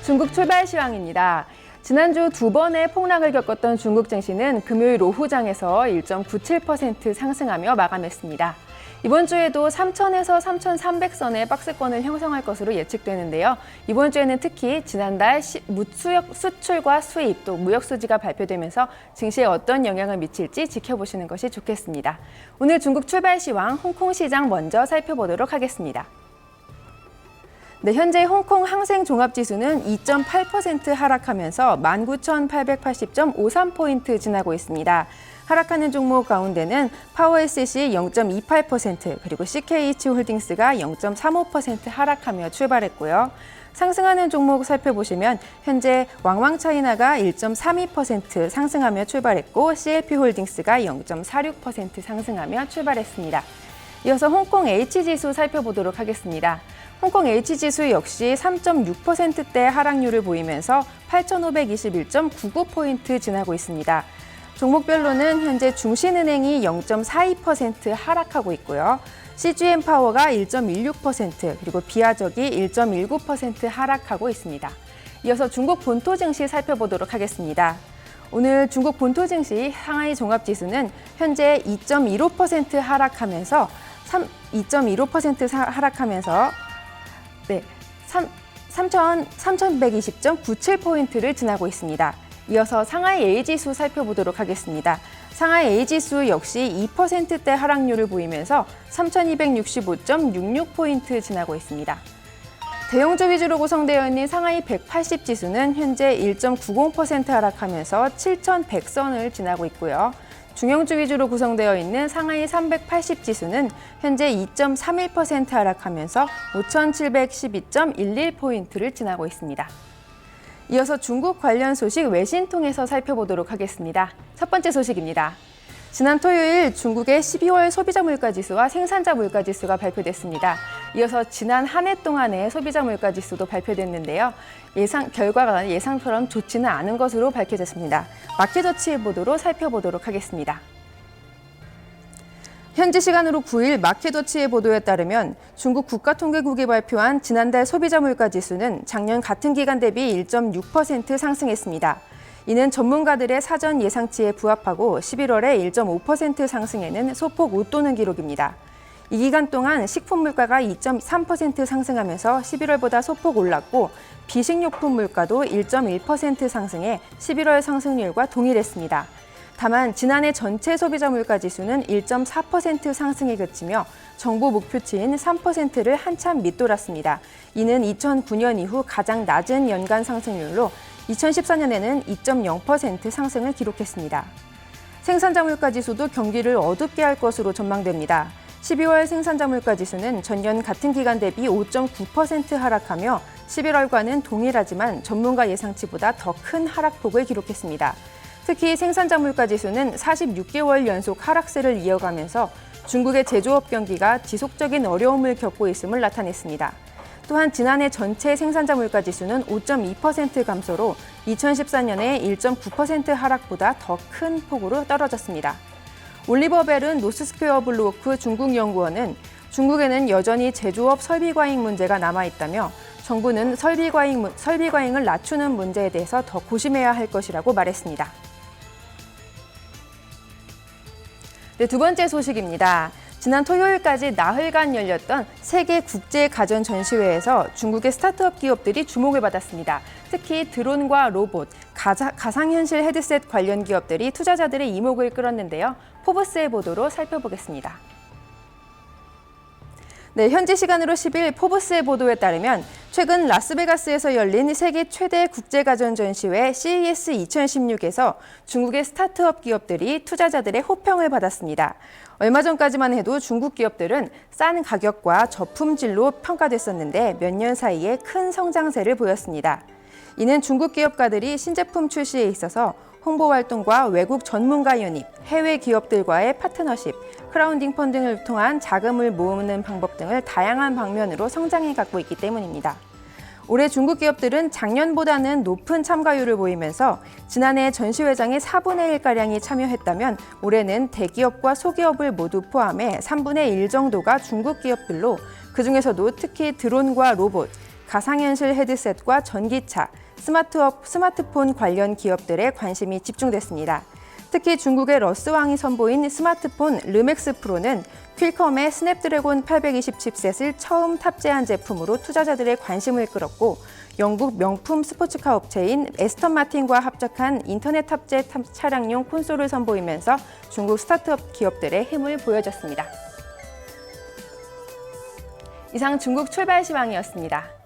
중국 출발 시황입니다. 지난주 두 번의 폭락을 겪었던 중국 증시는 금요일 오후장에서 1.97% 상승하며 마감했습니다. 이번 주에도 3,000에서 3,300선의 박스권을 형성할 것으로 예측되는데요. 이번 주에는 특히 지난달 수출과 수입 또 무역 수지가 발표되면서 증시에 어떤 영향을 미칠지 지켜보시는 것이 좋겠습니다. 오늘 중국 출발 시황 홍콩 시장 먼저 살펴보도록 하겠습니다. 네, 현재 홍콩 항생 종합지수는 2.8% 하락하면서 19,880.53포인트 지나고 있습니다. 하락하는 종목 가운데는 파워SC 0.28%, 그리고 CKH홀딩스가 0.35% 하락하며 출발했고요. 상승하는 종목 살펴보시면 현재 왕왕차이나가 1.32% 상승하며 출발했고 CLP홀딩스가 0.46% 상승하며 출발했습니다. 이어서 홍콩 H지수 살펴보도록 하겠습니다. 홍콩 H지수 역시 3.6%대 하락률을 보이면서 8,521.99포인트 지나고 있습니다. 종목별로는 현재 중신은행이 0.42% 하락하고 있고요. CGM파워가 1.16%, 그리고 비아적이 1.19% 하락하고 있습니다. 이어서 중국 본토 증시 살펴보도록 하겠습니다. 오늘 중국 본토 증시 상하이 종합지수는 현재 2.15% 하락하면서 3,120.97포인트를 지나고 있습니다. 이어서 상하이 A지수 살펴보도록 하겠습니다. 상하이 A지수 역시 2%대 하락률을 보이면서 3,265.66포인트 지나고 있습니다. 대형주 위주로 구성되어 있는 상하이 180지수는 현재 1.90% 하락하면서 7,100선을 지나고 있고요. 중형주 위주로 구성되어 있는 상하이 380지수는 현재 2.31% 하락하면서 5,712.11포인트를 지나고 있습니다. 이어서 중국 관련 소식 외신 통해서 살펴보도록 하겠습니다. 첫 번째 소식입니다. 지난 토요일 중국의 12월 소비자 물가지수와 생산자 물가지수가 발표됐습니다. 이어서 지난 한 해 동안의 소비자 물가지수도 발표됐는데요. 결과가 예상처럼 좋지는 않은 것으로 밝혀졌습니다. 마켓워치의 보도로 살펴보도록 하겠습니다. 현지 시간으로 9일 마켓워치의 보도에 따르면 중국 국가통계국이 발표한 지난달 소비자 물가지수는 작년 같은 기간 대비 1.6% 상승했습니다. 이는 전문가들의 사전 예상치에 부합하고 11월에 1.5% 상승에는 소폭 웃도는 기록입니다. 이 기간 동안 식품 물가가 2.3% 상승하면서 11월보다 소폭 올랐고 비식료품 물가도 1.1% 상승해 11월 상승률과 동일했습니다. 다만 지난해 전체 소비자 물가 지수는 1.4% 상승에 그치며 정부 목표치인 3%를 한참 밑돌았습니다. 이는 2009년 이후 가장 낮은 연간 상승률로 2014년에는 2.0% 상승을 기록했습니다. 생산자 물가 지수도 경기를 어둡게 할 것으로 전망됩니다. 12월 생산자 물가 지수는 전년 같은 기간 대비 5.9% 하락하며 11월과는 동일하지만 전문가 예상치보다 더 큰 하락폭을 기록했습니다. 특히 생산자 물가 지수는 46개월 연속 하락세를 이어가면서 중국의 제조업 경기가 지속적인 어려움을 겪고 있음을 나타냈습니다. 또한 지난해 전체 생산자 물가 지수는 5.2% 감소로 2014년의 1.9% 하락보다 더 큰 폭으로 떨어졌습니다. 올리버 벨은 노스스퀘어 블루워크 중국 연구원은 중국에는 여전히 제조업 설비 과잉 문제가 남아있다며 정부는 설비 과잉을 낮추는 문제에 대해서 더 고심해야 할 것이라고 말했습니다. 네, 두 번째 소식입니다. 지난 토요일까지 나흘간 열렸던 세계 국제 가전 전시회에서 중국의 스타트업 기업들이 주목을 받았습니다. 특히 드론과 로봇, 가상현실 헤드셋 관련 기업들이 투자자들의 이목을 끌었는데요. 포브스의 보도로 살펴보겠습니다. 네, 현지 시간으로 10일 포브스의 보도에 따르면 최근 라스베가스에서 열린 세계 최대 국제가전 전시회 CES 2016에서 중국의 스타트업 기업들이 투자자들의 호평을 받았습니다. 얼마 전까지만 해도 중국 기업들은 싼 가격과 저품질로 평가됐었는데 몇 년 사이에 큰 성장세를 보였습니다. 이는 중국 기업가들이 신제품 출시에 있어서 홍보 활동과 외국 전문가 유입, 해외 기업들과의 파트너십, 크라우딩 펀딩을 통한 자금을 모으는 방법 등을 다양한 방면으로 성장해 가고 있기 때문입니다. 올해 중국 기업들은 작년보다는 높은 참가율을 보이면서 지난해 전시회장의 4분의 1가량이 참여했다면 올해는 대기업과 소기업을 모두 포함해 3분의 1 정도가 중국 기업들로 그중에서도 특히 드론과 로봇, 가상현실 헤드셋과 전기차, 스마트폰 관련 기업들의 관심이 집중됐습니다. 특히 중국의 러스왕이 선보인 스마트폰 르맥스 프로는 퀄컴의 스냅드래곤 820 칩셋을 처음 탑재한 제품으로 투자자들의 관심을 끌었고, 영국 명품 스포츠카 업체인 에스턴 마틴과 합작한 인터넷 탑재 차량용 콘솔을 선보이면서 중국 스타트업 기업들의 힘을 보여줬습니다. 이상 중국 출발 시황이었습니다.